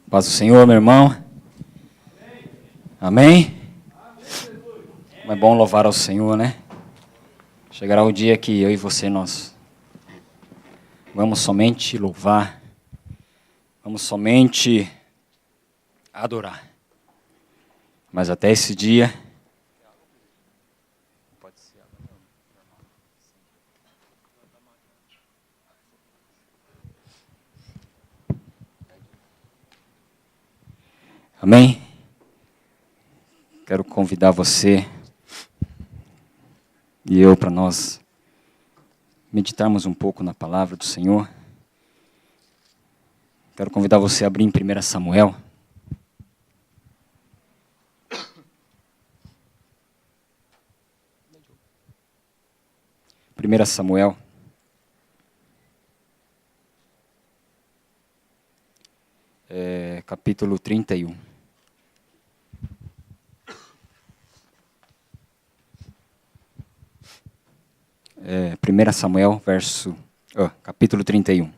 Paz do Senhor, meu irmão. Amém? Como é bom louvar ao Senhor, né? Chegará o dia que eu e você, nós vamos somente louvar, vamos somente adorar. Mas até esse dia, amém? Quero convidar você e eu para nós meditarmos um pouco na palavra do Senhor. Quero convidar você a abrir em 1 Samuel. Samuel, capítulo 31. É, 1 Samuel, capítulo 31.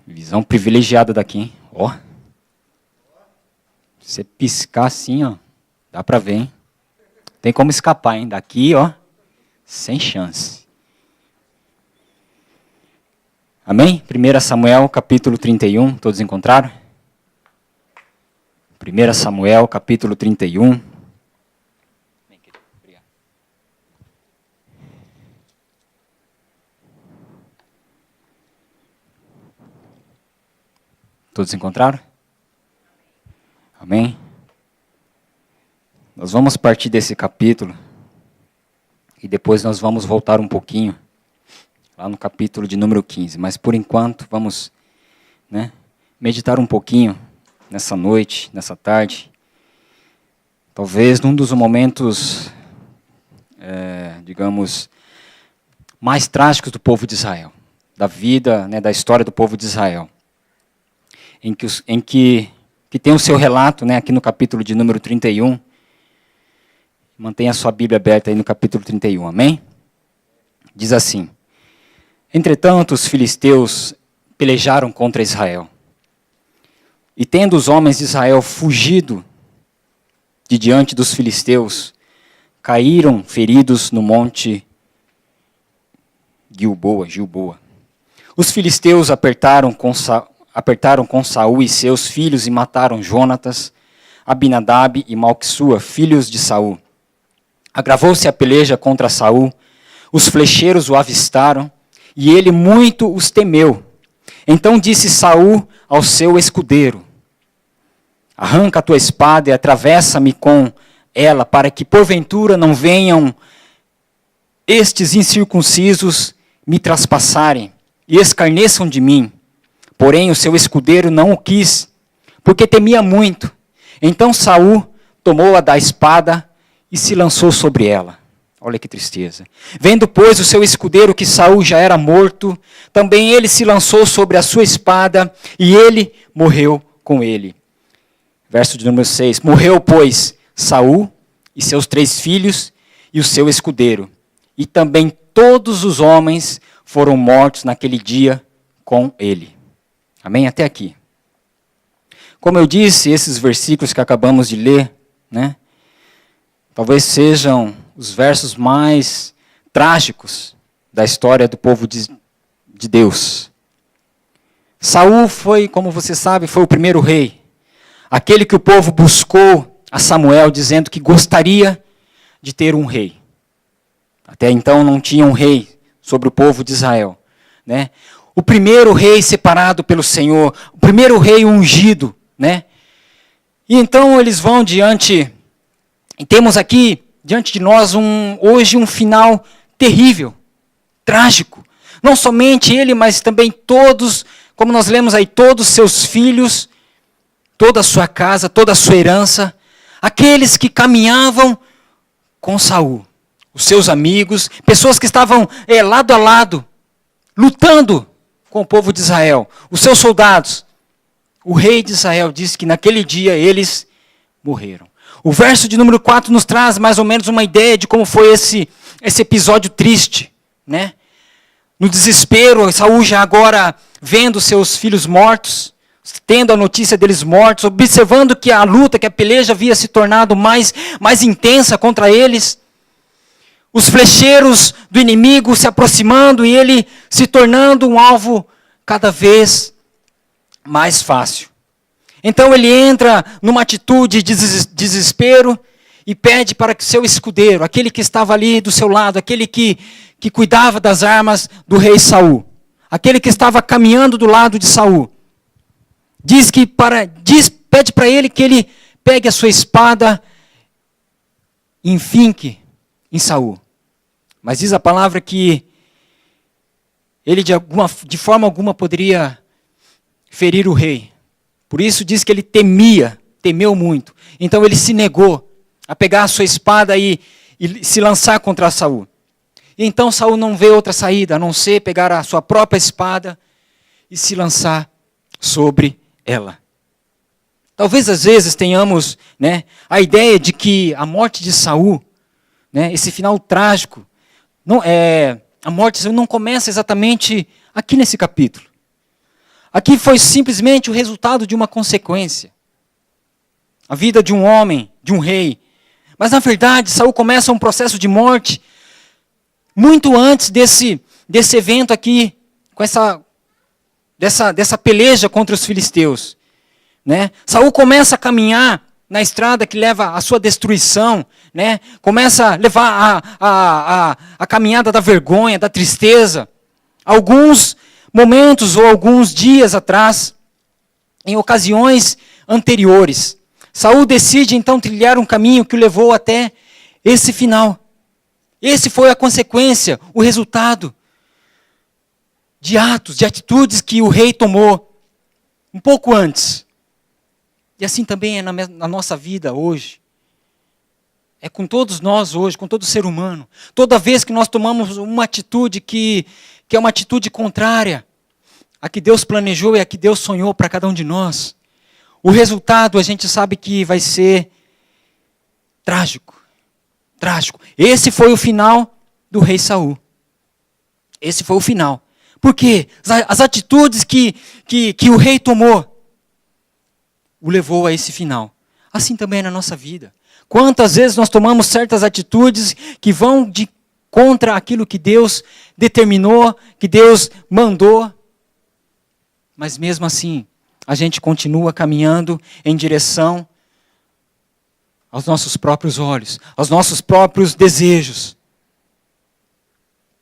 Visão privilegiada daqui, hein? Ó. Você piscar assim, ó, dá pra ver, hein? Tem como escapar, hein? Daqui, ó, sem chance. Amém? 1 Samuel, capítulo 31, todos encontraram? 1 Samuel, capítulo 31. Todos encontraram? Amém? Nós vamos partir desse capítulo e depois nós vamos voltar um pouquinho lá no capítulo de número 15. Mas por enquanto vamos, meditar um pouquinho nessa noite, nessa tarde. Talvez num dos momentos, mais trágicos do povo de Israel, da vida, da história do povo de Israel, em que tem o seu relato, aqui no capítulo de número 31. Mantenha a sua Bíblia aberta aí no capítulo 31, amém? Diz assim: Entretanto, os filisteus pelejaram contra Israel. E tendo os homens de Israel fugido de diante dos filisteus, caíram feridos no monte Gilboa. Os filisteus apertaram com Saul e seus filhos e mataram Jonatas, Abinadab e Malquissua, filhos de Saul. Agravou-se a peleja contra Saul, os flecheiros o avistaram, e ele muito os temeu. Então disse Saul ao seu escudeiro: Arranca a tua espada e atravessa-me com ela, para que porventura não venham estes incircuncisos me traspassarem e escarneçam de mim. Porém o seu escudeiro não o quis, porque temia muito. Então Saul tomou-a da espada e se lançou sobre ela. Olha que tristeza. Vendo, pois, o seu escudeiro que Saul já era morto, também ele se lançou sobre a sua espada e ele morreu com ele. Verso de número 6. Morreu, pois, Saul e seus 3 filhos e o seu escudeiro. E também todos os homens foram mortos naquele dia com ele. Amém? Até aqui. Como eu disse, esses versículos que acabamos de ler, talvez sejam os versos mais trágicos da história do povo de Deus. Saul foi, como você sabe, foi o primeiro rei. Aquele que o povo buscou a Samuel dizendo que gostaria de ter um rei. Até então não tinha um rei sobre o povo de Israel. O primeiro rei separado pelo Senhor, o primeiro rei ungido. E então eles vão diante, e temos aqui diante de nós hoje um final terrível, trágico. Não somente ele, mas também todos, como nós lemos aí, todos seus filhos, toda a sua casa, toda a sua herança, aqueles que caminhavam com Saul, os seus amigos, pessoas que estavam lado a lado, lutando com o povo de Israel, os seus soldados. O rei de Israel disse que naquele dia eles morreram. O verso de número 4 nos traz mais ou menos uma ideia de como foi esse episódio triste, né? No desespero, Saul já agora vendo seus filhos mortos, tendo a notícia deles mortos, observando que a luta, que a peleja havia se tornado mais intensa contra eles, os flecheiros do inimigo se aproximando e ele se tornando um alvo cada vez mais fácil. Então ele entra numa atitude de desespero e pede para que seu escudeiro, aquele que estava ali do seu lado, aquele que cuidava das armas do rei Saul, aquele que estava caminhando do lado de Saul, pede para ele que ele pegue a sua espada e enfinque em Saul. Mas diz a palavra que ele de forma alguma poderia ferir o rei. Por isso diz que ele temeu muito. Então ele se negou a pegar a sua espada e se lançar contra Saul. E então Saul não vê outra saída, a não ser pegar a sua própria espada e se lançar sobre ela. Talvez às vezes tenhamos, né, a ideia de que a morte de Saul, né, esse final trágico, a morte de Saul não começa exatamente aqui nesse capítulo. Aqui foi simplesmente o resultado de uma consequência. A vida de um homem, de um rei. Mas na verdade, Saul começa um processo de morte muito antes desse evento aqui, com dessa peleja contra os filisteus. Né? Saul começa a caminhar na estrada que leva à sua destruição, né? Começa a levar a caminhada da vergonha, da tristeza. Alguns momentos ou alguns dias atrás, em ocasiões anteriores, Saul decide então trilhar um caminho que o levou até esse final. Esse foi a consequência, o resultado de atos, de atitudes que o rei tomou um pouco antes. E assim também é na nossa vida hoje. É com todos nós hoje, com todo ser humano. Toda vez que nós tomamos uma atitude que é uma atitude contrária a que Deus planejou e a que Deus sonhou para cada um de nós, o resultado a gente sabe que vai ser trágico. Trágico. Esse foi o final do rei Saul. Esse foi o final. Por quê? As atitudes que o rei tomou o levou a esse final. Assim também é na nossa vida. Quantas vezes nós tomamos certas atitudes que vão contra aquilo que Deus determinou, que Deus mandou, mas mesmo assim, a gente continua caminhando em direção aos nossos próprios olhos, aos nossos próprios desejos.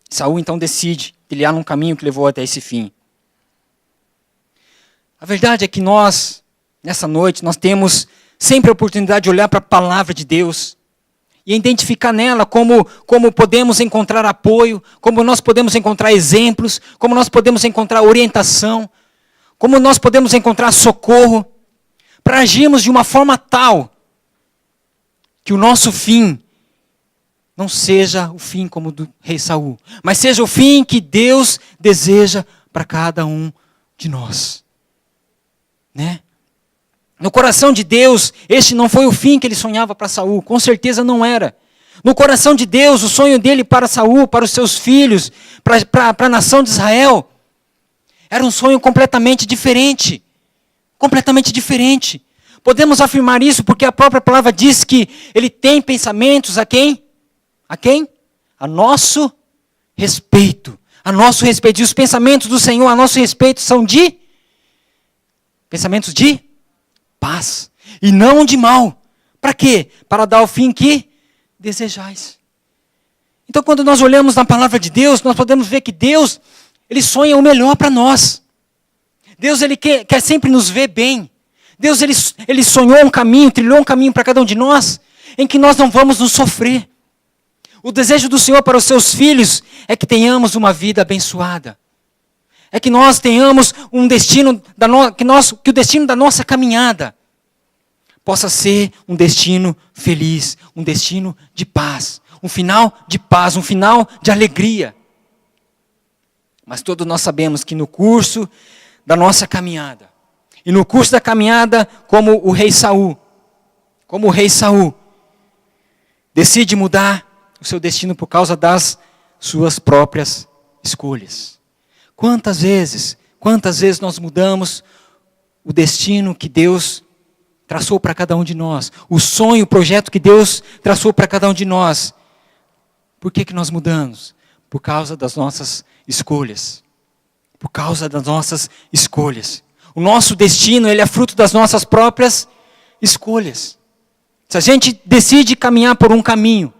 Saul então decide trilhar num caminho que levou até esse fim. A verdade é que nós, nessa noite, nós temos sempre a oportunidade de olhar para a palavra de Deus e identificar nela como podemos encontrar apoio, como nós podemos encontrar exemplos, como nós podemos encontrar orientação, como nós podemos encontrar socorro, para agirmos de uma forma tal que o nosso fim não seja o fim como do rei Saul, mas seja o fim que Deus deseja para cada um de nós. Né? No coração de Deus, este não foi o fim que ele sonhava para Saul, com certeza não era. No coração de Deus, o sonho dele para Saul, para os seus filhos, para a nação de Israel, era um sonho completamente diferente. Completamente diferente. Podemos afirmar isso porque a própria palavra diz que ele tem pensamentos a quem? A quem? A nosso respeito. A nosso respeito. E os pensamentos do Senhor a nosso respeito são de? Pensamentos de paz. E não de mal. Para quê? Para dar o fim que desejais. Então quando nós olhamos na palavra de Deus, nós podemos ver que Deus, Ele sonha o melhor para nós. Deus, Ele quer sempre nos ver bem. Deus, Ele sonhou um caminho, trilhou um caminho para cada um de nós, em que nós não vamos nos sofrer. O desejo do Senhor para os seus filhos é que tenhamos uma vida abençoada. É que nós tenhamos um destino, que o destino da nossa caminhada possa ser um destino feliz, um destino de paz, um final de paz, um final de alegria. Mas todos nós sabemos que no curso da nossa caminhada, e no curso da caminhada, como o rei Saul decide mudar o seu destino por causa das suas próprias escolhas. Quantas vezes nós mudamos o destino que Deus traçou para cada um de nós, o sonho, o projeto que Deus traçou para cada um de nós. Por que nós mudamos? Por causa das nossas escolhas. Por causa das nossas escolhas. O nosso destino, ele é fruto das nossas próprias escolhas. Se a gente decide caminhar por um caminho,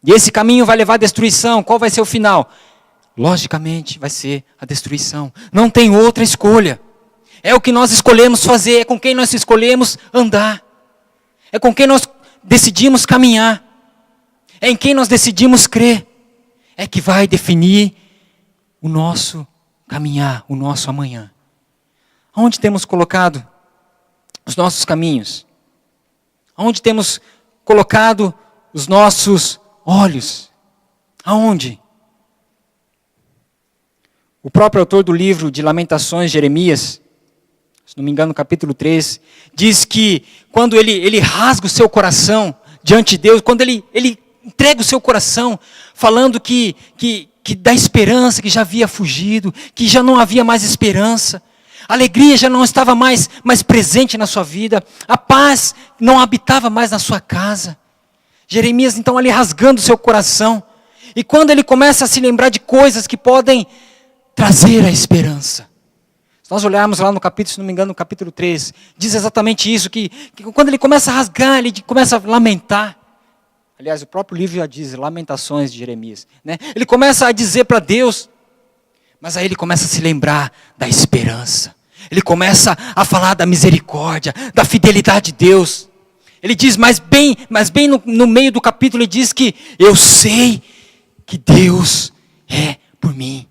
e esse caminho vai levar à destruição, qual vai ser o final? Logicamente vai ser a destruição. Não tem outra escolha. É o que nós escolhemos fazer, é com quem nós escolhemos andar. É com quem nós decidimos caminhar. É em quem nós decidimos crer. É que vai definir o nosso caminhar, o nosso amanhã. Aonde temos colocado os nossos caminhos? Aonde temos colocado os nossos olhos? Aonde? O próprio autor do livro de Lamentações, Jeremias, se não me engano, no capítulo 3, diz que quando ele rasga o seu coração diante de Deus, quando ele entrega o seu coração, falando que da esperança que já havia fugido, que já não havia mais esperança, a alegria já não estava mais presente na sua vida, a paz não habitava mais na sua casa. Jeremias então ali rasgando o seu coração, e quando ele começa a se lembrar de coisas que podem trazer a esperança. Se nós olharmos lá no capítulo, se não me engano, no capítulo 3, diz exatamente isso, que quando ele começa a rasgar, ele começa a lamentar. Aliás, o próprio livro já diz, Lamentações de Jeremias. Né? Ele começa a dizer para Deus, mas aí ele começa a se lembrar da esperança. Ele começa a falar da misericórdia, da fidelidade de Deus. Ele diz, mas bem no meio do capítulo, ele diz que eu sei que Deus é por mim.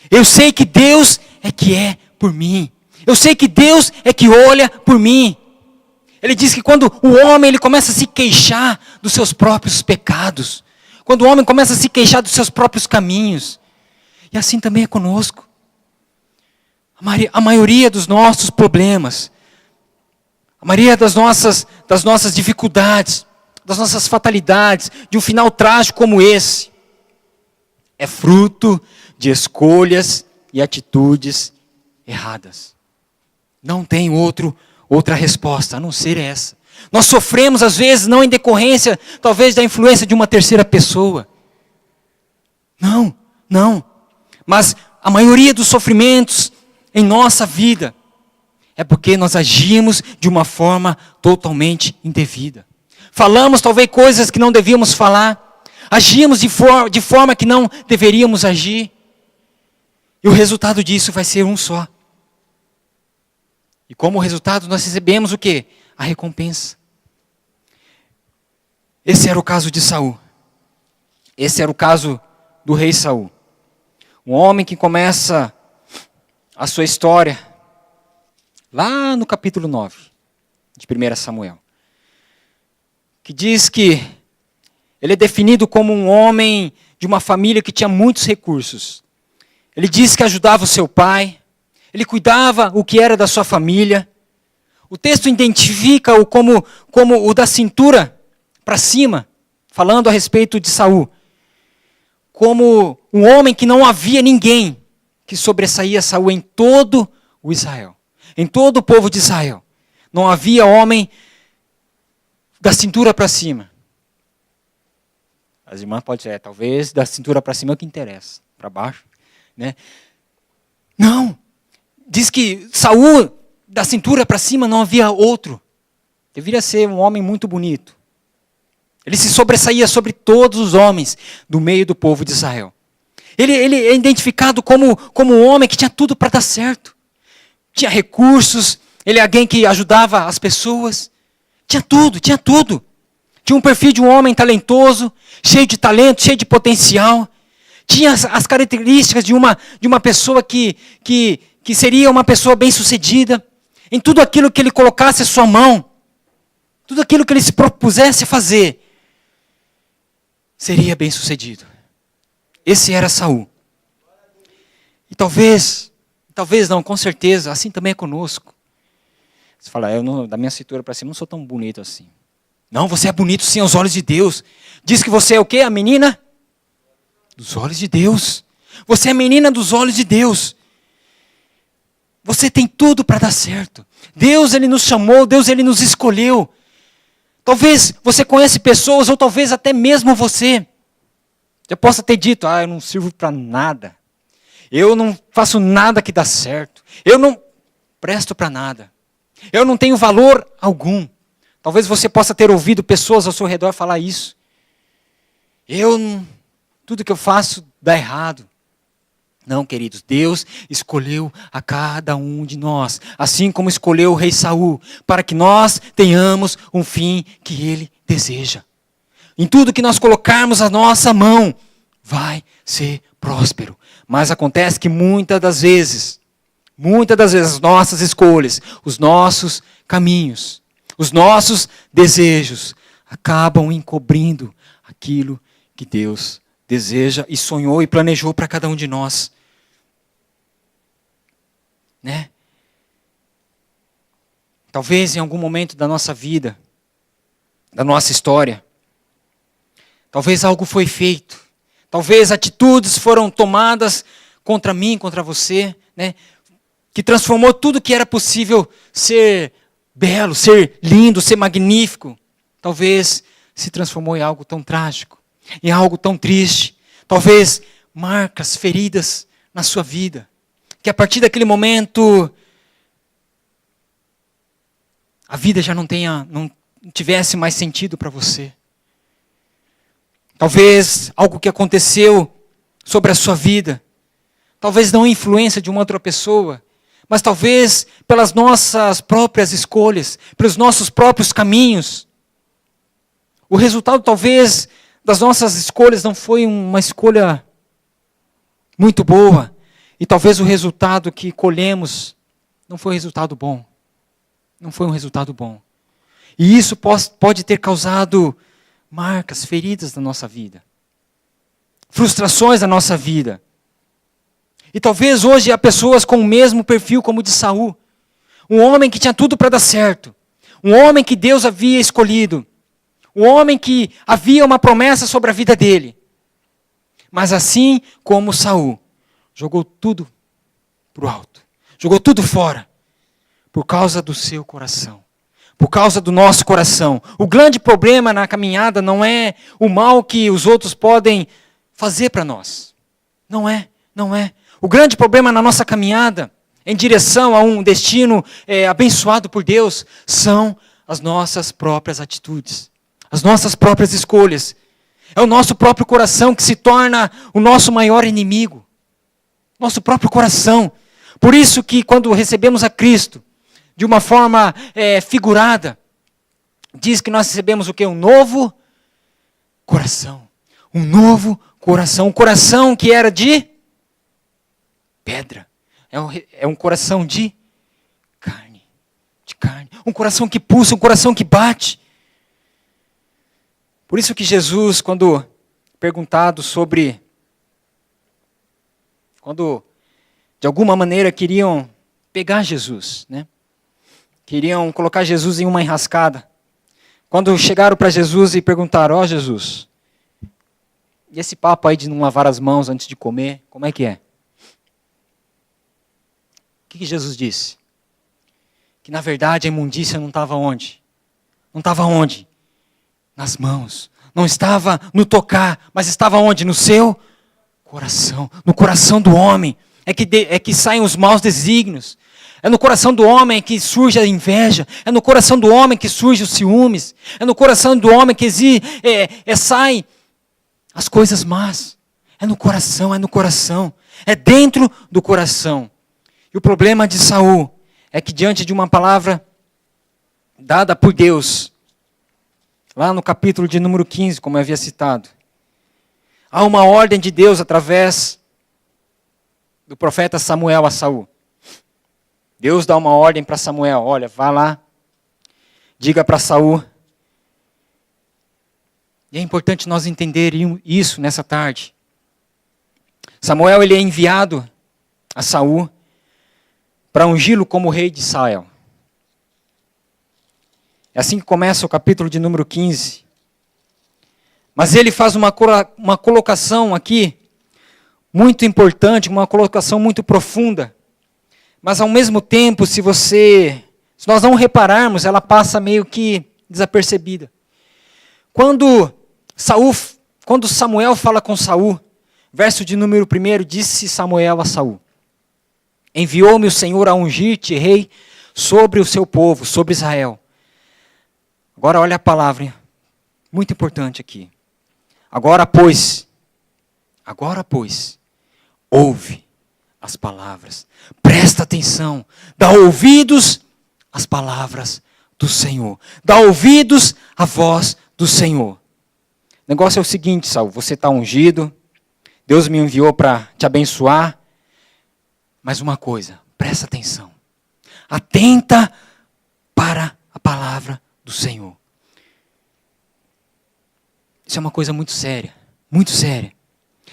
Eu sei que Deus é que é por mim. Eu sei que Deus é que olha por mim. Ele diz que quando o homem ele começa a se queixar dos seus próprios pecados, quando o homem começa a se queixar dos seus próprios caminhos, e assim também é conosco. A maioria dos nossos problemas, a maioria das nossas dificuldades, das nossas fatalidades, de um final trágico como esse, é fruto de escolhas e atitudes erradas. Não tem outra resposta, a não ser essa. Nós sofremos às vezes, não em decorrência, talvez da influência de uma terceira pessoa. Não. Mas a maioria dos sofrimentos em nossa vida é porque nós agimos de uma forma totalmente indevida. Falamos talvez coisas que não devíamos falar. Agimos de forma que não deveríamos agir. E o resultado disso vai ser um só. E como resultado nós recebemos o quê? A recompensa. Esse era o caso de Saul. Esse era o caso do rei Saul. Um homem que começa a sua história lá no capítulo 9 de 1 Samuel. Que diz que ele é definido como um homem de uma família que tinha muitos recursos. Ele diz que ajudava o seu pai. Ele cuidava o que era da sua família. O texto identifica-o como o da cintura para cima, falando a respeito de Saul. Como um homem que não havia ninguém que sobressaía Saul em todo o Israel. Em todo o povo de Israel. Não havia homem da cintura para cima. As irmãs podem dizer, talvez da cintura para cima é o que interessa. Para baixo. Né? Não. Diz que Saul, da cintura para cima, não havia outro. Deveria ser um homem muito bonito. Ele se sobressaía sobre todos os homens do meio do povo de Israel. Ele é identificado como um homem que tinha tudo para dar certo. Tinha recursos, ele é alguém que ajudava as pessoas. Tinha tudo. Tinha um perfil de um homem talentoso, cheio de talento, cheio de potencial. Tinha as características de uma pessoa que seria uma pessoa bem-sucedida. Em tudo aquilo que ele colocasse a sua mão, tudo aquilo que ele se propusesse a fazer, seria bem-sucedido. Esse era Saul. E talvez não, com certeza, assim também é conosco. Você fala, da minha cintura para cima não sou tão bonito assim. Não, você é bonito sim aos olhos de Deus. Diz que você é o quê? A menina dos olhos de Deus. Você é a menina dos olhos de Deus. Você tem tudo para dar certo. Deus, Ele nos chamou, Deus, Ele nos escolheu. Talvez você conhece pessoas, ou talvez até mesmo você já possa ter dito, eu não sirvo para nada. Eu não faço nada que dá certo. Eu não presto para nada. Eu não tenho valor algum. Talvez você possa ter ouvido pessoas ao seu redor falar isso. Tudo que eu faço dá errado. Não, queridos, Deus escolheu a cada um de nós, assim como escolheu o rei Saul, para que nós tenhamos um fim que Ele deseja. Em tudo que nós colocarmos a nossa mão, vai ser próspero. Mas acontece que muitas das vezes, as nossas escolhas, os nossos caminhos, os nossos desejos, acabam encobrindo aquilo que Deus deseja e sonhou e planejou para cada um de nós. Né? Talvez em algum momento da nossa vida, da nossa história, talvez algo foi feito, talvez atitudes foram tomadas contra mim, contra você, né? Que transformou tudo que era possível ser belo, ser lindo, ser magnífico, talvez se transformou em algo tão trágico, em algo tão triste, talvez marcas, feridas na sua vida. Que a partir daquele momento, a vida já não tivesse mais sentido para você. Talvez algo que aconteceu sobre a sua vida, talvez não influência de uma outra pessoa, mas talvez pelas nossas próprias escolhas, pelos nossos próprios caminhos. O resultado talvez das nossas escolhas não foi uma escolha muito boa. E talvez o resultado que colhemos não foi um resultado bom. Não foi um resultado bom. E isso pode ter causado marcas, feridas na nossa vida. Frustrações na nossa vida. E talvez hoje há pessoas com o mesmo perfil como o de Saul. Um homem que tinha tudo para dar certo. Um homem que Deus havia escolhido. Um homem que havia uma promessa sobre a vida dele. Mas assim como Saul, jogou tudo para o alto. Jogou tudo fora. Por causa do seu coração. Por causa do nosso coração. O grande problema na caminhada não é o mal que os outros podem fazer para nós. Não é. O grande problema na nossa caminhada, em direção a um destino abençoado por Deus, são as nossas próprias atitudes. As nossas próprias escolhas. É o nosso próprio coração que se torna o nosso maior inimigo. Nosso próprio coração. Por isso que quando recebemos a Cristo, de uma forma figurada, diz que nós recebemos o quê? Um novo coração. Um novo coração. Um coração que era de pedra. É um coração de carne. De carne. Um coração que pulsa, um coração que bate. Por isso que Jesus, quando perguntado sobre... Quando, de alguma maneira, queriam pegar Jesus, né? Queriam colocar Jesus em uma enrascada. Quando chegaram para Jesus e perguntaram, Jesus, e esse papo aí de não lavar as mãos antes de comer, como é que é? O que Jesus disse? Que na verdade a imundícia não estava onde? Não estava onde? Nas mãos. Não estava no tocar, mas estava onde? No seu coração. No coração do homem. É que saem os maus desígnios. É no coração do homem que surge a inveja. É no coração do homem que surge os ciúmes. É no coração do homem que saem as coisas más. É no coração. É dentro do coração. E o problema de Saul é que diante de uma palavra dada por Deus, lá no capítulo de número 15, como eu havia citado, há uma ordem de Deus através do profeta Samuel a Saul. Deus dá uma ordem para Samuel, olha, vá lá, diga para Saul. E é importante nós entendermos isso nessa tarde. Samuel, ele é enviado a Saul para ungí-lo como rei de Israel. É assim que começa o capítulo de número 15. Mas ele faz uma colocação aqui muito importante, uma colocação muito profunda. Mas ao mesmo tempo, se nós não repararmos, ela passa meio que desapercebida. Quando Samuel fala com Saul, verso de número 1, disse Samuel a Saul: enviou-me o Senhor a ungir-te rei sobre o seu povo, sobre Israel. Agora olha a palavra, muito importante aqui. Agora, pois, ouve as palavras, presta atenção, dá ouvidos às palavras do Senhor, dá ouvidos à voz do Senhor. O negócio é o seguinte, Saul, você está ungido, Deus me enviou para te abençoar, mas uma coisa, presta atenção, atenta para a palavra do Senhor. Isso é uma coisa muito séria, muito séria.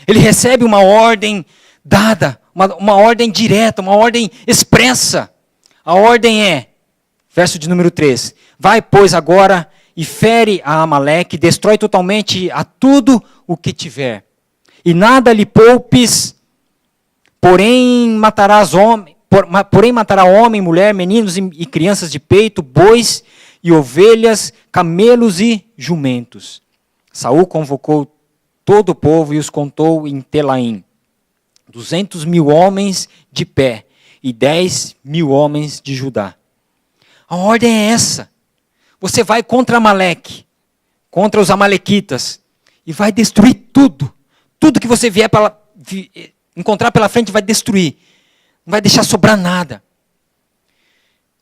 Ele recebe uma ordem dada, uma ordem direta, uma ordem expressa. A ordem é, verso de número 3, vai, pois, agora e fere a Amaleque, destrói totalmente a tudo o que tiver. E nada lhe poupes, porém matará homem, mulher, meninos e crianças de peito, bois e ovelhas, camelos e jumentos. Saul convocou todo o povo e os contou em Telaim. 200.000 homens de pé e 10.000 homens de Judá. A ordem é essa. Você vai contra Amaleque, contra os amalequitas, e vai destruir tudo. Tudo que você vier encontrar pela frente vai destruir. Não vai deixar sobrar nada.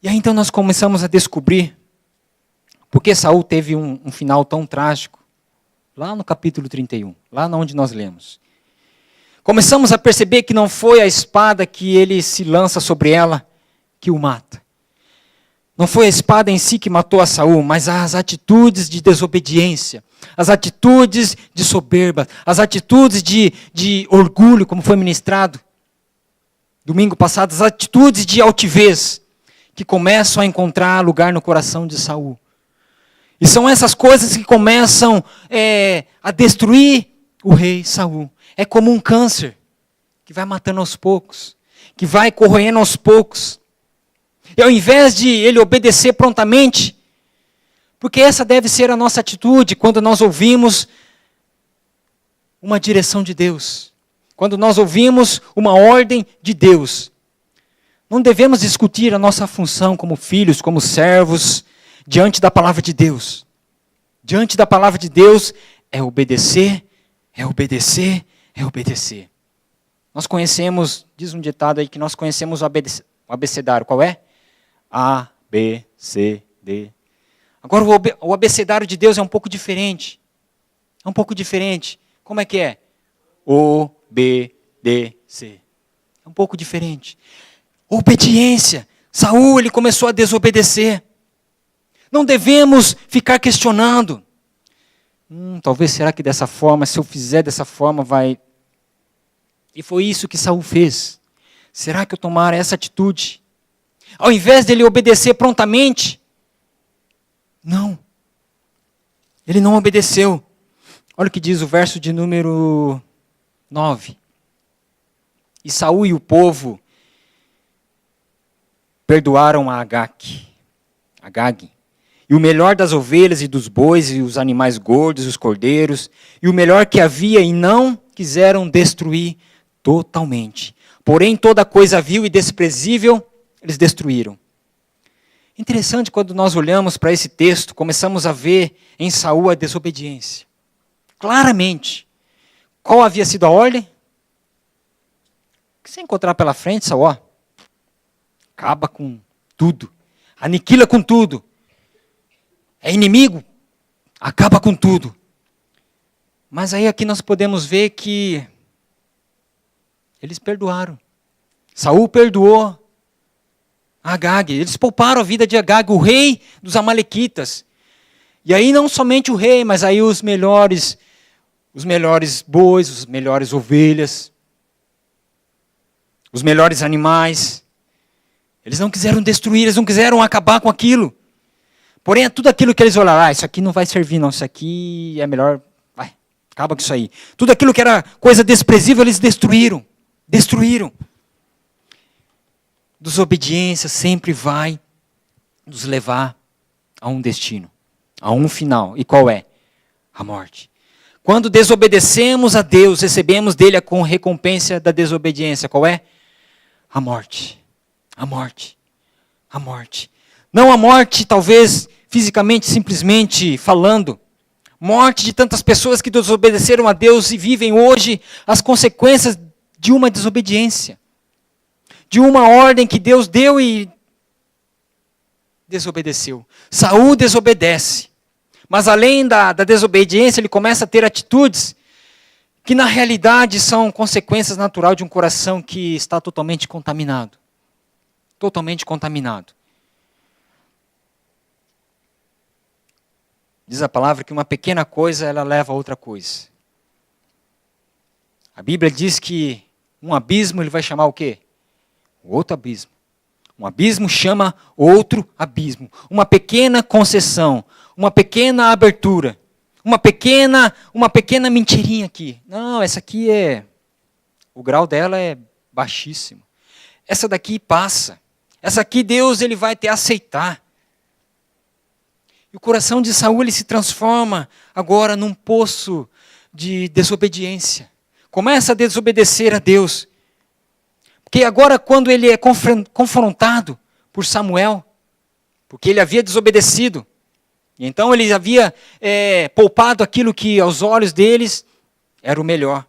E aí então nós começamos a descobrir por que Saul teve um final tão trágico. Lá no capítulo 31, lá onde nós lemos. Começamos a perceber que não foi a espada que ele se lança sobre ela que o mata. Não foi a espada em si que matou a Saul, mas as atitudes de desobediência, as atitudes de soberba, as atitudes de orgulho, como foi ministrado domingo passado, as atitudes de altivez que começam a encontrar lugar no coração de Saul. E são essas coisas que começam a destruir o rei Saul. É como um câncer que vai matando aos poucos, que vai corroendo aos poucos. E ao invés de ele obedecer prontamente, porque essa deve ser a nossa atitude quando nós ouvimos uma direção de Deus, quando nós ouvimos uma ordem de Deus. Não devemos discutir a nossa função como filhos, como servos, diante da palavra de Deus. Diante da palavra de Deus é obedecer, é obedecer, é obedecer. Nós conhecemos, diz um ditado aí, que nós conhecemos o abecedário. Qual é? A, B, C, D. Agora o abecedário de Deus é um pouco diferente. É um pouco diferente. Como é que é? O, B, D, C. É um pouco diferente. Obediência. Saul, ele começou a desobedecer. Não devemos ficar questionando. Talvez será que dessa forma, se eu fizer dessa forma, vai... E foi isso que Saul fez. Será que eu tomar essa atitude? Ao invés dele obedecer prontamente, não. Ele não obedeceu. Olha o que diz o verso de número 9. E Saul e o povo perdoaram a Agag, e o melhor das ovelhas e dos bois, e os animais gordos, os cordeiros, e o melhor que havia, e não quiseram destruir totalmente. Porém, toda coisa vil e desprezível, eles destruíram. Interessante, quando nós olhamos para esse texto, começamos a ver em Saul a desobediência. Claramente. Qual havia sido a ordem? O que você encontrar pela frente, Saul, acaba com tudo. Aniquila com tudo. É inimigo? Acaba com tudo. Mas aí aqui nós podemos ver que eles perdoaram. Saul perdoou Agag. Eles pouparam a vida de Agag, o rei dos amalequitas. E aí não somente o rei, mas aí os melhores bois, os melhores ovelhas, os melhores animais. Eles não quiseram destruir, eles não quiseram acabar com aquilo. Porém, tudo aquilo que eles olharam, isso aqui não vai servir, não, isso aqui é melhor, vai, acaba com isso aí. Tudo aquilo que era coisa desprezível, eles destruíram. Destruíram. Desobediência sempre vai nos levar a um destino, a um final. E qual é? A morte. Quando desobedecemos a Deus, recebemos dele a recompensa da desobediência. Qual é? A morte. A morte. A morte. Não a morte, talvez, fisicamente, simplesmente falando. Morte de tantas pessoas que desobedeceram a Deus e vivem hoje as consequências de uma desobediência. De uma ordem que Deus deu e desobedeceu. Saul desobedece. Mas além da desobediência, ele começa a ter atitudes que na realidade são consequências naturais de um coração que está totalmente contaminado. Totalmente contaminado. Diz a palavra que uma pequena coisa, ela leva a outra coisa. A Bíblia diz que um abismo, ele vai chamar o quê? Outro abismo. Um abismo chama outro abismo. Uma pequena concessão, uma pequena abertura, uma pequena mentirinha aqui. Não, essa aqui o grau dela é baixíssimo. Essa daqui passa. Essa aqui Deus ele vai te aceitar. E o coração de Saul ele se transforma agora num poço de desobediência. Começa a desobedecer a Deus. Porque agora quando ele é confrontado por Samuel, porque ele havia desobedecido, e então ele havia poupado aquilo que aos olhos deles era o melhor.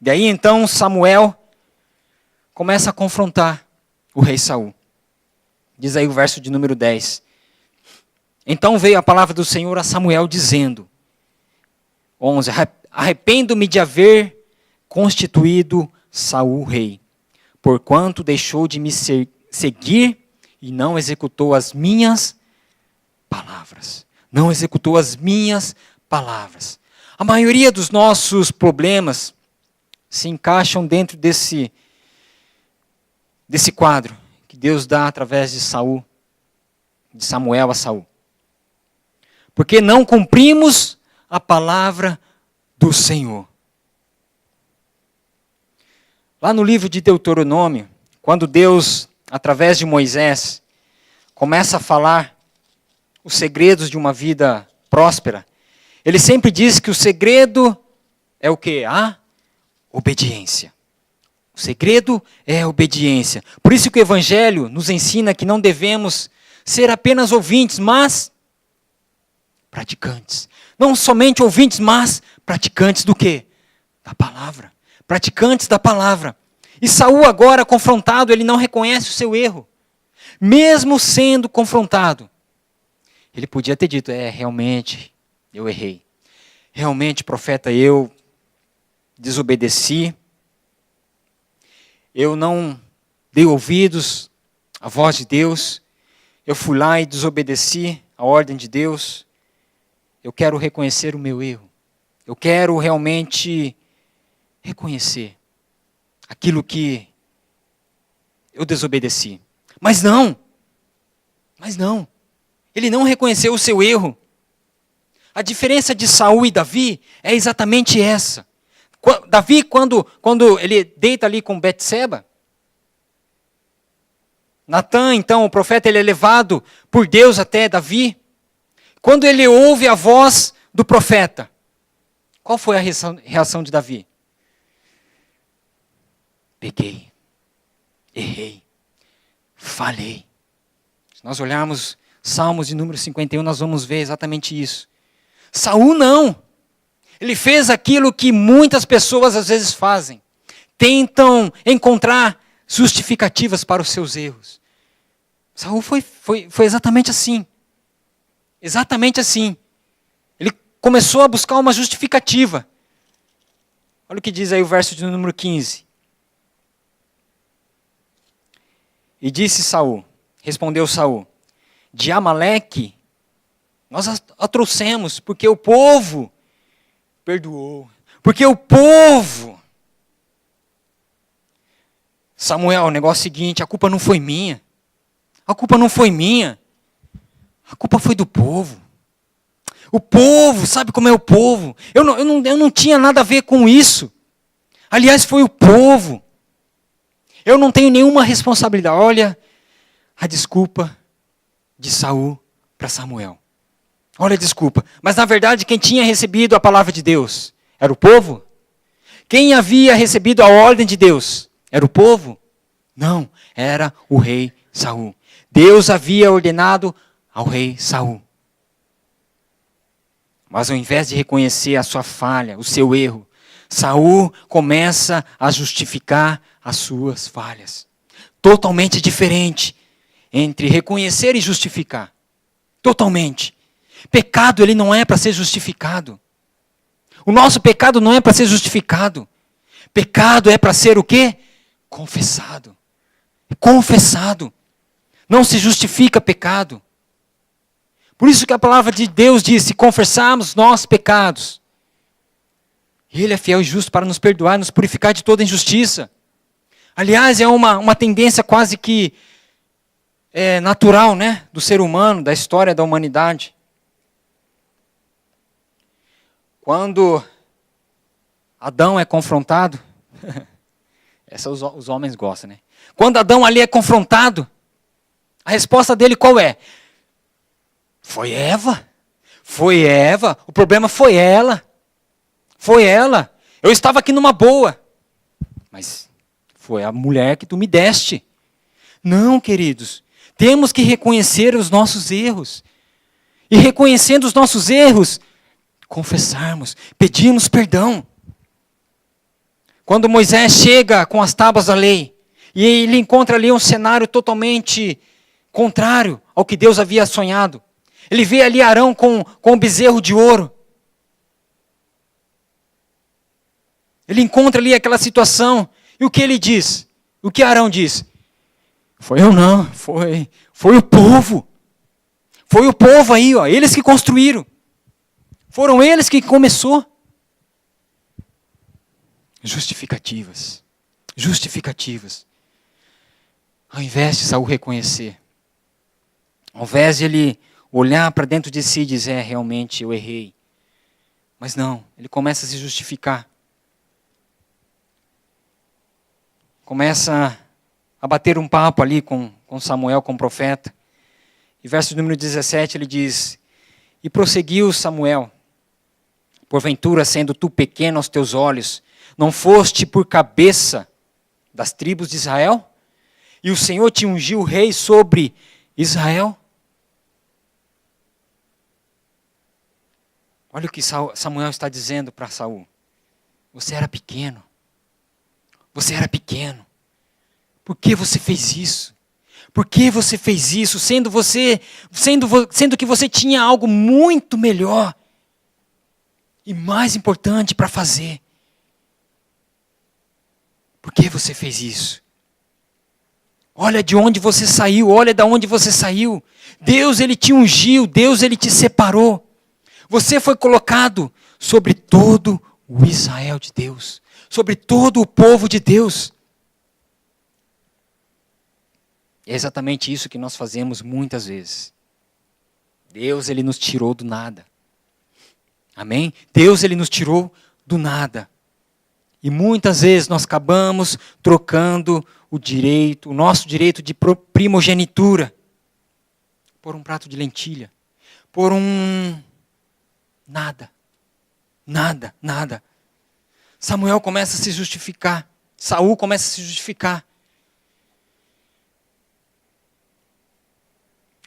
Daí então Samuel começa a confrontar o rei Saul. Diz aí o verso de número 10. Então veio a palavra do Senhor a Samuel dizendo, 11, arrependo-me de haver constituído Saul rei, porquanto deixou de me seguir e não executou as minhas palavras. Não executou as minhas palavras. A maioria dos nossos problemas se encaixam dentro desse quadro que Deus dá através de Samuel a Saul. Porque não cumprimos a palavra do Senhor. Lá no livro de Deuteronômio, quando Deus, através de Moisés, começa a falar os segredos de uma vida próspera, ele sempre diz que o segredo é o quê? A obediência. O segredo é a obediência. Por isso que o Evangelho nos ensina que não devemos ser apenas ouvintes, mas praticantes. Não somente ouvintes, mas praticantes do quê? Da palavra. Praticantes da palavra. E Saul agora confrontado, ele não reconhece o seu erro. Mesmo sendo confrontado. Ele podia ter dito, realmente, eu errei. Realmente, profeta, eu desobedeci. Eu não dei ouvidos à voz de Deus. Eu fui lá e desobedeci a ordem de Deus. Eu quero reconhecer o meu erro. Eu quero realmente reconhecer aquilo que eu desobedeci. Mas não. Ele não reconheceu o seu erro. A diferença de Saul e Davi é exatamente essa. Davi, quando ele deita ali com Betseba, Natã, então, o profeta, ele é levado por Deus até Davi. Quando ele ouve a voz do profeta, qual foi a reação de Davi? Peguei, errei, falhei. Se nós olharmos Salmos de número 51, nós vamos ver exatamente isso. Saul não. Ele fez aquilo que muitas pessoas às vezes fazem. Tentam encontrar justificativas para os seus erros. Saul foi exatamente assim. Exatamente assim. Ele começou a buscar uma justificativa. Olha o que diz aí o verso de número 15. E disse Saul, respondeu Saul, de Amaleque nós a trouxemos, porque o povo perdoou. Porque o povo... Samuel, o negócio é o seguinte, a culpa não foi minha. A culpa não foi minha. A culpa foi do povo. O povo, sabe como é o povo? Eu não tinha nada a ver com isso. Aliás, foi o povo. Eu não tenho nenhuma responsabilidade. Olha a desculpa de Saul para Samuel. Olha a desculpa. Mas na verdade quem tinha recebido a palavra de Deus era o povo? Quem havia recebido a ordem de Deus era o povo? Não, era o rei Saul. Deus havia ordenado ao rei Saul. Mas ao invés de reconhecer a sua falha, o seu erro, Saul começa a justificar as suas falhas. Totalmente diferente entre reconhecer e justificar. Totalmente. Pecado, ele não é para ser justificado. O nosso pecado não é para ser justificado. Pecado é para ser o quê? Confessado. Confessado. Não se justifica pecado. Por isso que a palavra de Deus diz, se confessarmos nossos pecados, Ele é fiel e justo para nos perdoar, nos purificar de toda injustiça. Aliás, é uma tendência quase que natural, né, do ser humano, da história da humanidade. Quando Adão é confrontado, essa os homens gostam, né? Quando Adão ali é confrontado, a resposta dele qual é? Foi Eva. Foi Eva. O problema foi ela. Foi ela. Eu estava aqui numa boa. Mas foi a mulher que tu me deste. Não, queridos. Temos que reconhecer os nossos erros. E reconhecendo os nossos erros, confessarmos, pedirmos perdão. Quando Moisés chega com as tábuas da lei, e ele encontra ali um cenário totalmente contrário ao que Deus havia sonhado. Ele vê ali Arão com um bezerro de ouro. Ele encontra ali aquela situação. E o que ele diz? O que Arão diz? Foi eu não, foi o povo. Foi o povo aí, ó, eles que construíram. Foram eles que começou. Justificativas. Justificativas. Ao invés de Saul reconhecer, ao invés de ele olhar para dentro de si e dizer, realmente eu errei. Mas não, ele começa a se justificar. Começa a bater um papo ali com Samuel, com o profeta. E verso número 17 ele diz, e prosseguiu Samuel, porventura sendo tu pequeno aos teus olhos, não foste por cabeça das tribos de Israel? E o Senhor te ungiu rei sobre Israel? Olha o que Samuel está dizendo para Saul. Você era pequeno. Você era pequeno. Por que você fez isso? Por que você fez isso? Sendo que você tinha algo muito melhor e mais importante para fazer. Por que você fez isso? Olha de onde você saiu, olha de onde você saiu. Deus, Ele te ungiu, Deus, Ele te separou. Você foi colocado sobre todo o Israel de Deus, sobre todo o povo de Deus. É exatamente isso que nós fazemos muitas vezes. Deus, Ele nos tirou do nada. Amém? Deus, Ele nos tirou do nada. E muitas vezes nós acabamos trocando o nosso direito de primogenitura, por um prato de lentilha, por nada. Samuel começa a se justificar. Saul começa a se justificar.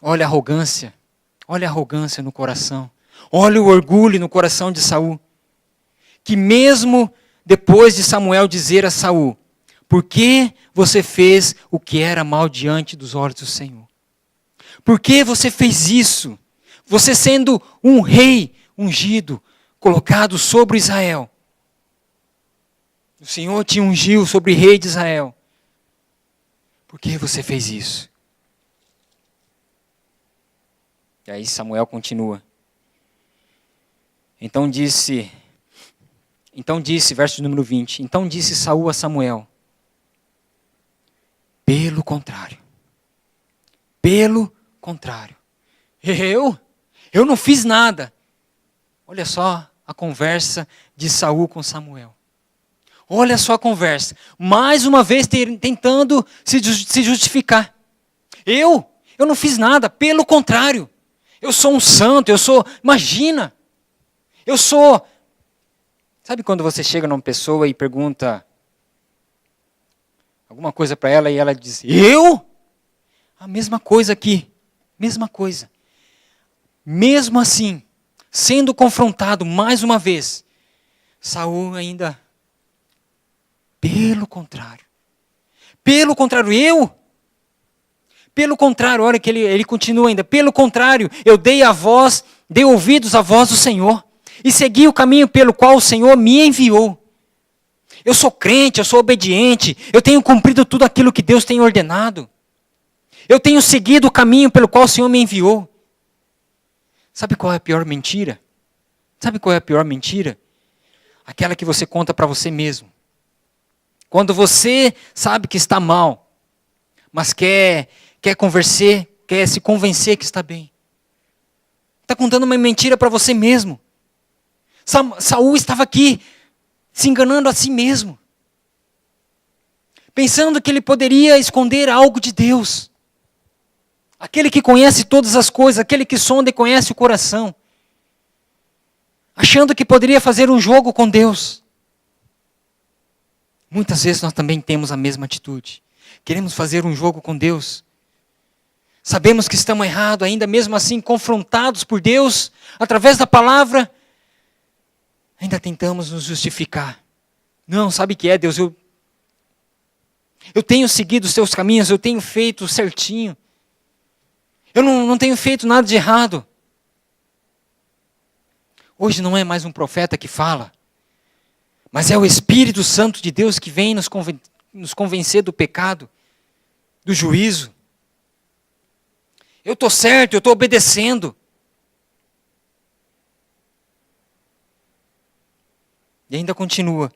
Olha a arrogância no coração. Olha o orgulho no coração de Saul. Que mesmo depois de Samuel dizer a Saul, por que você fez o que era mal diante dos olhos do Senhor? Por que você fez isso? Você sendo um rei ungido, colocado sobre Israel. O Senhor te ungiu sobre rei de Israel. Por que você fez isso? E aí Samuel continua. Então disse, verso número 20, então disse Saul a Samuel, pelo contrário, Eu não fiz nada. Olha só a conversa de Saul com Samuel. Olha só a conversa. Mais uma vez tentando se justificar. Eu não fiz nada. Pelo contrário. Eu sou um santo. Imagina. Eu sou... Sabe quando você chega numa pessoa e pergunta alguma coisa para ela e ela diz, eu? A mesma coisa aqui. Mesma coisa. Mesmo assim, sendo confrontado mais uma vez, Saul ainda, pelo contrário, eu? Pelo contrário, olha que ele continua ainda, pelo contrário, eu dei ouvidos à voz do Senhor, e segui o caminho pelo qual o Senhor me enviou. Eu sou crente, eu sou obediente, eu tenho cumprido tudo aquilo que Deus tem ordenado. Eu tenho seguido o caminho pelo qual o Senhor me enviou. Sabe qual é a pior mentira? Sabe qual é a pior mentira? Aquela que você conta para você mesmo. Quando você sabe que está mal, mas quer se convencer que está bem. Está contando uma mentira para você mesmo. Saul estava aqui, se enganando a si mesmo. Pensando que ele poderia esconder algo de Deus. Aquele que conhece todas as coisas, aquele que sonda e conhece o coração. Achando que poderia fazer um jogo com Deus. Muitas vezes nós também temos a mesma atitude. Queremos fazer um jogo com Deus. Sabemos que estamos errados, ainda mesmo assim confrontados por Deus, através da palavra, ainda tentamos nos justificar. Não, sabe o que é, Deus? Eu tenho seguido os teus caminhos, eu tenho feito certinho. Eu não tenho feito nada de errado. Hoje não é mais um profeta que fala, mas é o Espírito Santo de Deus que vem nos convencer do pecado, do juízo. Eu estou certo, eu estou obedecendo. E ainda continua.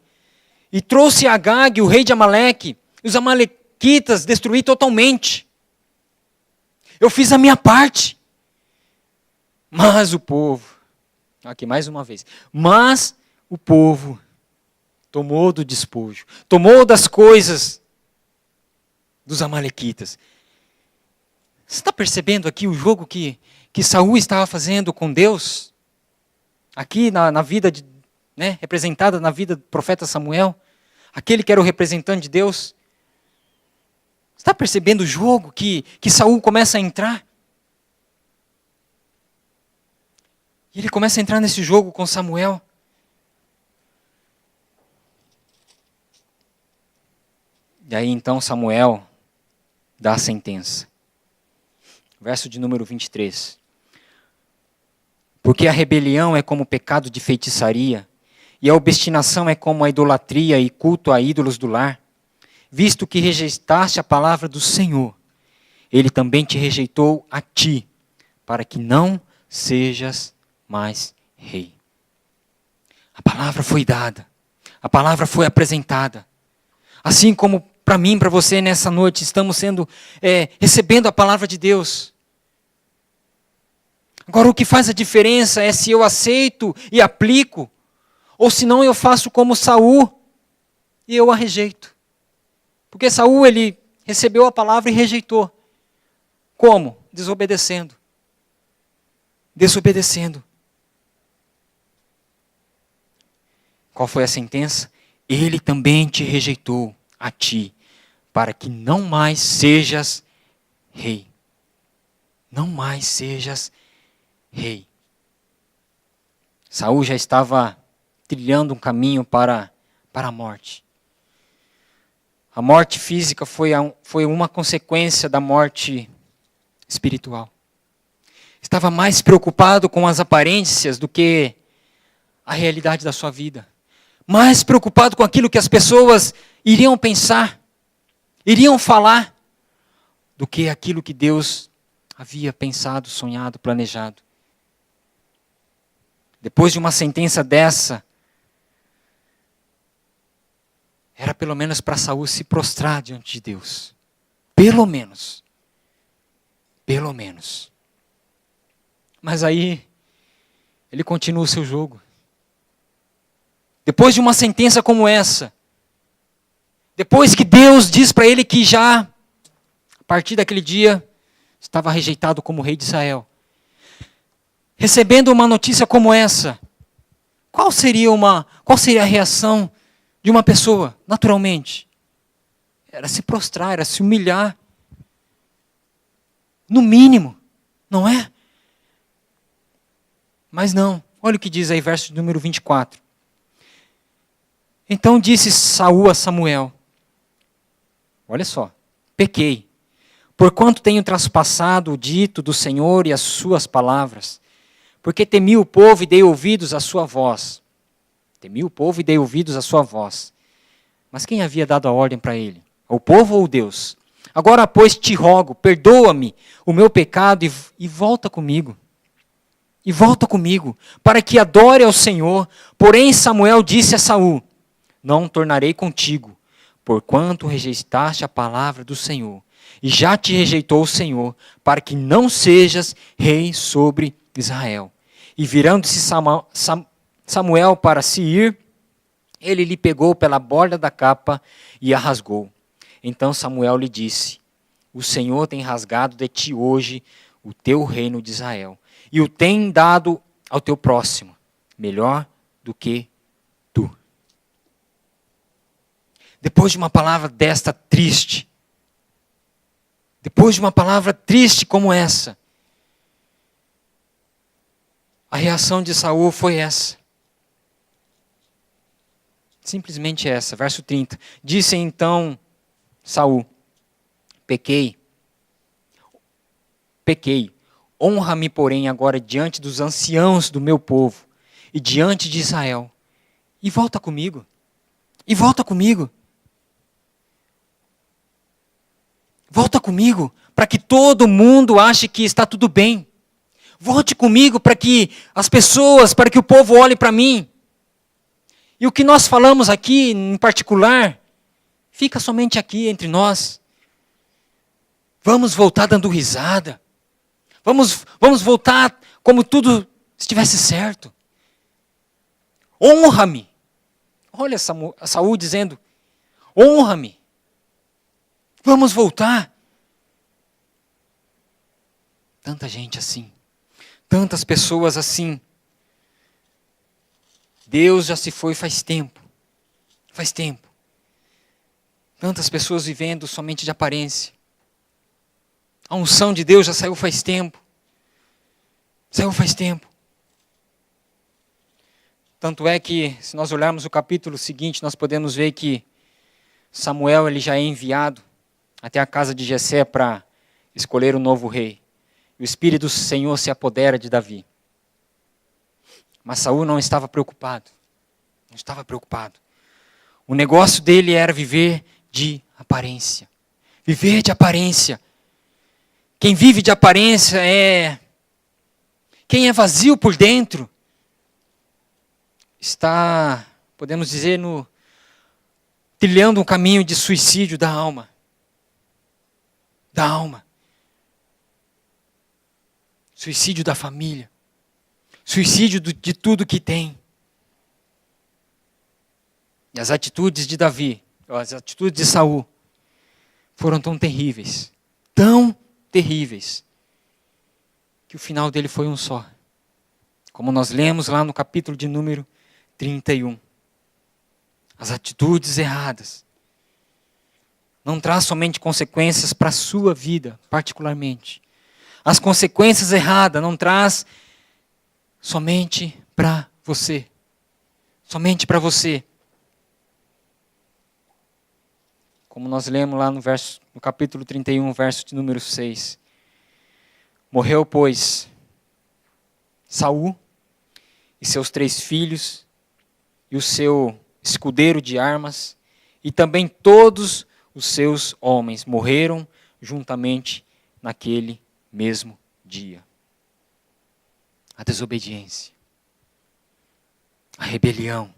E trouxe Agag, o rei de Amaleque, e os amalequitas destruí totalmente. Eu fiz a minha parte. Mas o povo, aqui mais uma vez, mas o povo tomou do despojo, tomou das coisas dos amalequitas. Você está percebendo aqui o jogo que Saul estava fazendo com Deus? Aqui na vida, representada na vida do profeta Samuel, aquele que era o representante de Deus. Está percebendo o jogo que Saul começa a entrar? E ele começa a entrar nesse jogo com Samuel. E aí então Samuel dá a sentença. Verso de número 23. Porque a rebelião é como o pecado de feitiçaria, e a obstinação é como a idolatria e culto a ídolos do lar. Visto que rejeitaste a palavra do Senhor, Ele também te rejeitou a ti, para que não sejas mais rei. A palavra foi dada, a palavra foi apresentada. Assim como para mim, para você nessa noite, estamos recebendo a palavra de Deus. Agora o que faz a diferença é se eu aceito e aplico, ou se não eu faço como Saul e eu a rejeito. Porque Saul, ele recebeu a palavra e rejeitou. Como? Desobedecendo. Desobedecendo. Qual foi a sentença? Ele também te rejeitou a ti, para que não mais sejas rei. Não mais sejas rei. Saul já estava trilhando um caminho para a morte. A morte física foi uma consequência da morte espiritual. Estava mais preocupado com as aparências do que a realidade da sua vida. Mais preocupado com aquilo que as pessoas iriam pensar, iriam falar, do que aquilo que Deus havia pensado, sonhado, planejado. Depois de uma sentença dessa, era pelo menos para Saul se prostrar diante de Deus. Pelo menos. Pelo menos. Mas aí, ele continua o seu jogo. Depois de uma sentença como essa, depois que Deus diz para ele que já, a partir daquele dia, estava rejeitado como rei de Israel, recebendo uma notícia como essa, qual seria a reação de uma pessoa, naturalmente? Era se prostrar, era se humilhar. No mínimo, não é? Mas não, olha o que diz aí, verso número 24. Então disse Saul a Samuel, olha só, pequei, porquanto tenho traspassado o dito do Senhor e as suas palavras, porque temi o povo e dei ouvidos à sua voz. Temi o povo e dei ouvidos à sua voz. Mas quem havia dado a ordem para ele? O povo ou Deus? Agora, pois, te rogo, perdoa-me o meu pecado e volta comigo. E volta comigo, para que adore ao Senhor. Porém, Samuel disse a Saul, não tornarei contigo, porquanto rejeitaste a palavra do Senhor. E já te rejeitou o Senhor, para que não sejas rei sobre Israel. E virando-se Samuel para se ir, ele lhe pegou pela borda da capa e a rasgou. Então Samuel lhe disse, o Senhor tem rasgado de ti hoje o teu reino de Israel, e o tem dado ao teu próximo, melhor do que tu. Depois de uma palavra desta triste, depois de uma palavra triste como essa, a reação de Saul foi essa. Simplesmente essa, verso 30. Disse então Saul, pequei, honra-me, porém, agora diante dos anciãos do meu povo e diante de Israel, e volta comigo, volta comigo, para que todo mundo ache que está tudo bem, volte comigo para que as pessoas, para que o povo olhe para mim, e o que nós falamos aqui, em particular, fica somente aqui entre nós. Vamos voltar dando risada. Vamos voltar como tudo estivesse certo. Honra-me. Olha Saul dizendo, honra-me. Vamos voltar. Tanta gente assim. Tantas pessoas assim. Deus já se foi faz tempo. Faz tempo. Tantas pessoas vivendo somente de aparência. A unção de Deus já saiu faz tempo. Saiu faz tempo. Tanto é que, se nós olharmos o capítulo seguinte, nós podemos ver que Samuel ele já é enviado até a casa de Jessé para escolher o novo rei. E o Espírito do Senhor se apodera de Davi. Mas Saul não estava preocupado. Não estava preocupado. O negócio dele era viver de aparência. Viver de aparência. Quem vive de aparência quem é vazio por dentro. Está, podemos dizer, trilhando um caminho de suicídio da alma. Da alma. Suicídio da família. Suicídio de tudo que tem. E as atitudes de Davi, as atitudes de Saul, foram tão terríveis, que o final dele foi um só. Como nós lemos lá no capítulo de número 31. As atitudes erradas não traz somente consequências para a sua vida, particularmente. As consequências erradas não traz somente para você. Somente para você. Como nós lemos lá no capítulo 31, verso de número 6. Morreu, pois, Saul e seus 3 filhos, e o seu escudeiro de armas, e também todos os seus homens morreram juntamente naquele mesmo dia. A desobediência, a rebelião,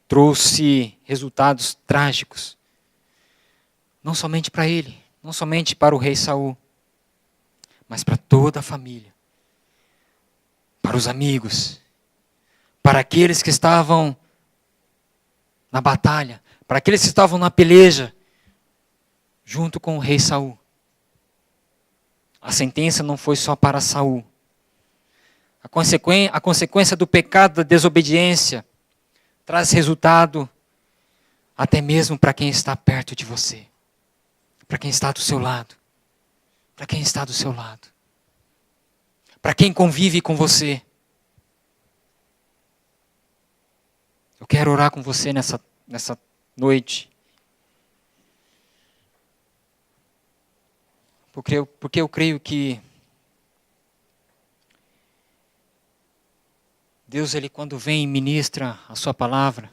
trouxe resultados trágicos, não somente para ele, não somente para o rei Saul, mas para toda a família. para os amigos, para aqueles que estavam na batalha, para aqueles que estavam na peleja, junto com o rei Saul. A sentença não foi só para Saul. A consequência do pecado, da desobediência, traz resultado até mesmo para quem está perto de você, para quem está do seu lado, para quem está do seu lado, para quem convive com você. Eu quero orar com você nessa noite. Porque eu creio que Deus, Ele quando vem e ministra a sua palavra,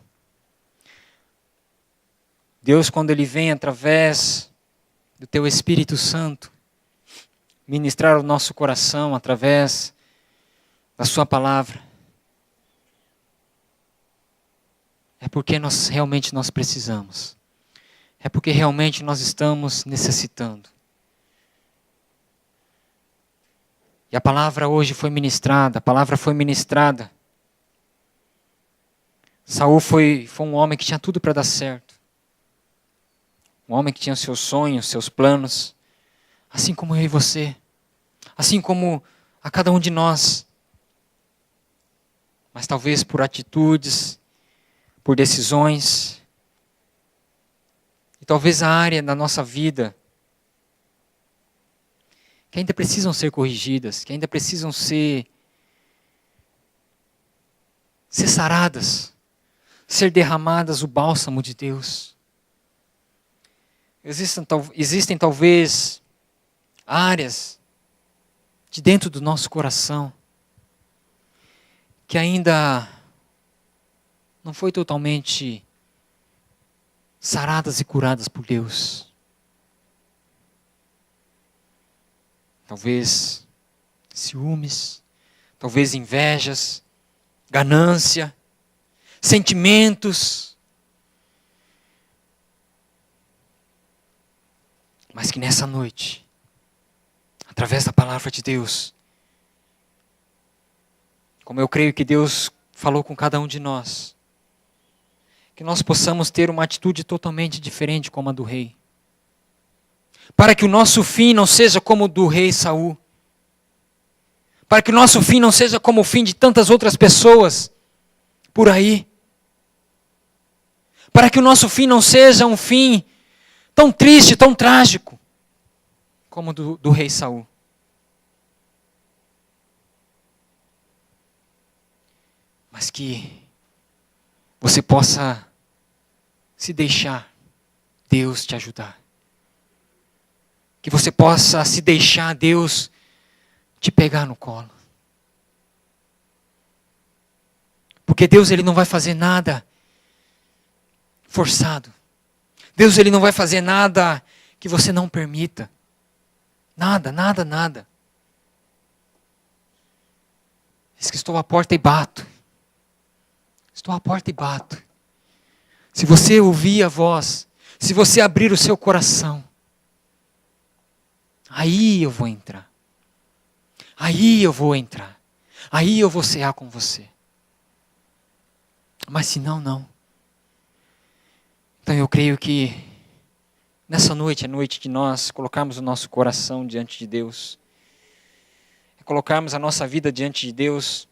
Deus quando Ele vem através do Teu Espírito Santo, ministrar o nosso coração através da sua palavra, é porque realmente nós precisamos. É porque realmente nós estamos necessitando. E a palavra hoje foi ministrada, a palavra foi ministrada. Saul foi um homem que tinha tudo para dar certo. Um homem que tinha seus sonhos, seus planos. Assim como eu e você. Assim como a cada um de nós. Mas talvez por atitudes, por decisões. E talvez a área da nossa vida que ainda precisam ser corrigidas, que ainda precisam ser saradas, ser derramadas o bálsamo de Deus. Existem talvez áreas de dentro do nosso coração que ainda não foi totalmente saradas e curadas por Deus. Talvez ciúmes, talvez invejas, ganância, sentimentos. Mas que nessa noite, através da palavra de Deus, como eu creio que Deus falou com cada um de nós, que nós possamos ter uma atitude totalmente diferente como a do rei. Para que o nosso fim não seja como o do rei Saul. Para que o nosso fim não seja como o fim de tantas outras pessoas por aí. Para que o nosso fim não seja um fim tão triste, tão trágico, como o do rei Saul. Mas que você possa se deixar Deus te ajudar. Que você possa se deixar Deus te pegar no colo. Porque Deus, Ele não vai fazer nada forçado. Deus, Ele não vai fazer nada que você não permita. Nada, nada, nada. Diz que estou à porta e bato. Estou à porta e bato. Se você ouvir a voz, se você abrir o seu coração, aí eu vou entrar. Aí eu vou entrar. Aí eu vou cear com você. Mas se não, não. Então eu creio que nessa noite é noite de nós colocarmos o nosso coração diante de Deus. Colocarmos a nossa vida diante de Deus.